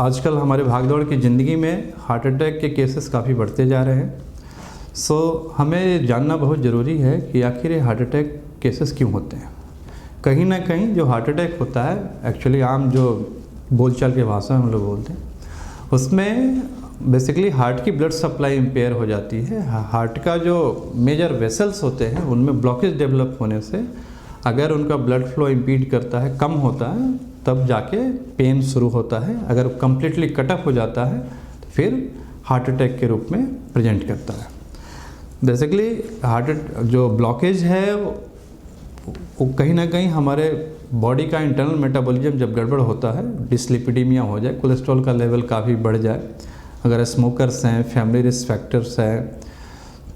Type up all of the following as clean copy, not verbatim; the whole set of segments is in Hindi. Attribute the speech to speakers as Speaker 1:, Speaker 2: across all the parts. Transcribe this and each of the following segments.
Speaker 1: आजकल हमारे भागदौड़ की ज़िंदगी में हार्ट अटैक के केसेस काफ़ी बढ़ते जा रहे हैं। हमें जानना बहुत ज़रूरी है कि आखिर ये हार्ट अटैक केसेस क्यों होते हैं। कहीं ना कहीं जो हार्ट अटैक होता है, एक्चुअली आम जो बोलचाल के भाषा में हम लोग बोलते हैं, उसमें बेसिकली हार्ट की ब्लड सप्लाई इम्पेयर हो जाती है। हार्ट का जो मेजर वेसल्स होते हैं उनमें ब्लॉकेज डेवलप होने से अगर उनका ब्लड फ्लो इम्पीड करता है, कम होता है, तब जाके पेन शुरू होता है। अगर कम्प्लीटली कट ऑफ हो जाता है तो फिर हार्ट अटैक के रूप में प्रेजेंट करता है। बेसिकली जो ब्लॉकेज है वो कहीं ना कहीं हमारे बॉडी का इंटरनल मेटाबॉलिज्म जब गड़बड़ होता है, डिसलिपिडीमिया हो जाए, कोलेस्ट्रॉल का लेवल काफ़ी बढ़ जाए, अगर स्मोकर्स हैं, फैमिली रिस्क फैक्टर्स हैं,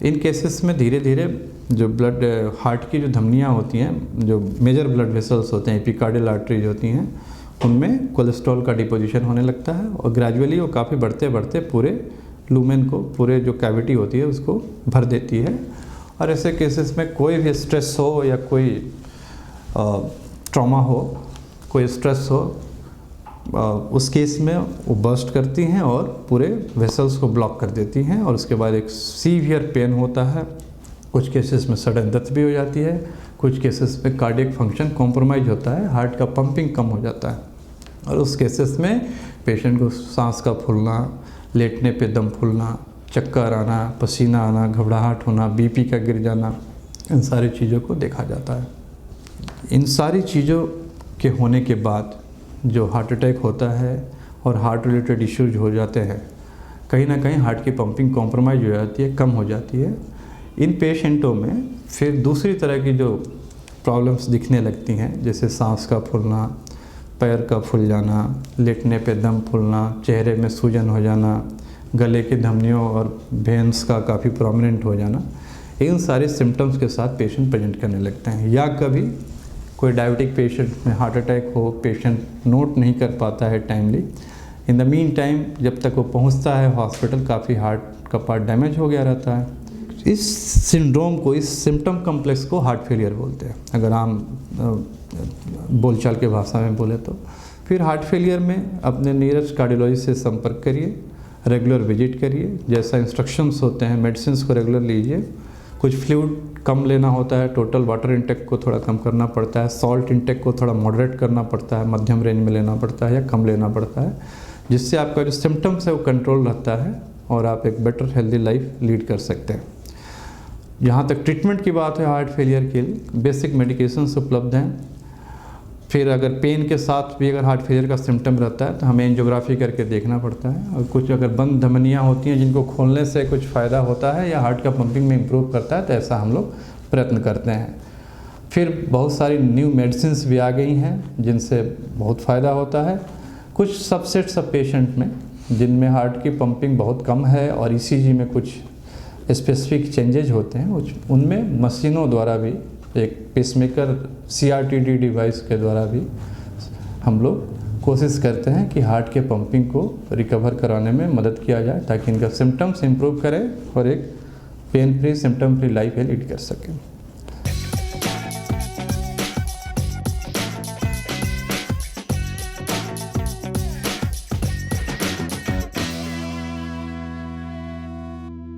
Speaker 1: इन केसेस में धीरे धीरे जो ब्लड हार्ट की जो धमनियाँ होती हैं, जो मेजर ब्लड वेसल्स होते हैं, एपिकार्डियल आर्टरीज होती हैं, उनमें कोलेस्ट्रॉल का डिपोजिशन होने लगता है और ग्रेजुअली वो काफ़ी बढ़ते बढ़ते पूरे लूमेन को, पूरे जो कैविटी होती है उसको भर देती है। और ऐसे केसेस में कोई भी स्ट्रेस हो या कोई ट्रॉमा हो, कोई स्ट्रेस हो, उस केस में वो बर्स्ट करती हैं और पूरे वेसल्स को ब्लॉक कर देती हैं और उसके बाद एक सीवियर पेन होता है। कुछ केसेस में सडन डेथ भी हो जाती है, कुछ केसेस में कार्डियक फंक्शन कॉम्प्रोमाइज होता है, हार्ट का पंपिंग कम हो जाता है और उस केसेस में पेशेंट को सांस का फूलना, लेटने पे दम फूलना, चक्कर आना, पसीना आना, घबराहट होना, बीपी का गिर जाना, इन सारी चीज़ों को देखा जाता है। इन सारी चीज़ों के होने के बाद जो हार्ट अटैक होता है और हार्ट रिलेटेड इश्यूज हो जाते हैं, कहीं ना कहीं हार्ट की पंपिंग कॉम्प्रोमाइज हो जाती है, कम हो जाती है। इन पेशेंटों में फिर दूसरी तरह की जो प्रॉब्लम्स दिखने लगती हैं, जैसे सांस का फूलना, पैर का फूल जाना, लेटने पे दम फूलना, चेहरे में सूजन हो जाना, गले की धमनियों और वेन्स का काफ़ी प्रोमिनेंट हो जाना, इन सारे सिम्टम्स के साथ पेशेंट प्रेजेंट करने लगते हैं। या कभी कोई डायबिटिक पेशेंट में हार्ट अटैक हो, पेशेंट नोट नहीं कर पाता है timely, in the mean time जब तक वो पहुंचता है हॉस्पिटल, काफ़ी हार्ट का पार्ट डैमेज हो गया रहता है। इस सिंड्रोम को, इस सिम्टम कम्प्लेक्स को हार्ट फेलियर बोलते हैं, अगर आम बोलचाल के भाषा में बोले तो। फिर हार्ट फेलियर में अपने नियरेस्ट कार्डियोलॉजिस्ट से संपर्क करिए, रेगुलर विजिट करिए, जैसा इंस्ट्रक्शंस होते हैं मेडिसिन को रेगुलर लीजिए। कुछ फ्लूइड कम लेना होता है, टोटल वाटर इंटेक को थोड़ा कम करना पड़ता है, सॉल्ट इंटेक को थोड़ा मॉडरेट करना पड़ता है, मध्यम रेंज में लेना पड़ता है या कम लेना पड़ता है, जिससे आपका जो सिम्टम्स है वो कंट्रोल रहता है और आप एक बेटर हेल्दी लाइफ लीड कर सकते हैं। जहाँ तक ट्रीटमेंट की बात है हार्ट फेलियर के लिए, बेसिक मेडिकेशंस उपलब्ध हैं। फिर अगर पेन के साथ भी अगर हार्ट फेलियर का सिम्टम रहता है तो हमें एंजियोग्राफी करके देखना पड़ता है, और कुछ अगर बंद धमनियाँ होती हैं जिनको खोलने से कुछ फ़ायदा होता है या हार्ट का पंपिंग में इम्प्रूव करता है, तो ऐसा हम लोग प्रयत्न करते हैं। फिर बहुत सारी न्यू मेडिसिन्स भी आ गई हैं जिनसे बहुत फ़ायदा होता है। कुछ सबसेट्स ऑफ पेशेंट में जिनमें हार्ट की पंपिंग बहुत कम है और ईसीजी में कुछ स्पेसिफिक चेंजेज होते हैं, उनमें मशीनों द्वारा भी, एक पेसमेकर CRTD डिवाइस के द्वारा भी हम लोग कोशिश करते हैं कि हार्ट के पंपिंग को रिकवर कराने में मदद किया जाए, ताकि इनका सिम्टम्स इम्प्रूव करें और एक pain free, symptom free life lead कर सकें।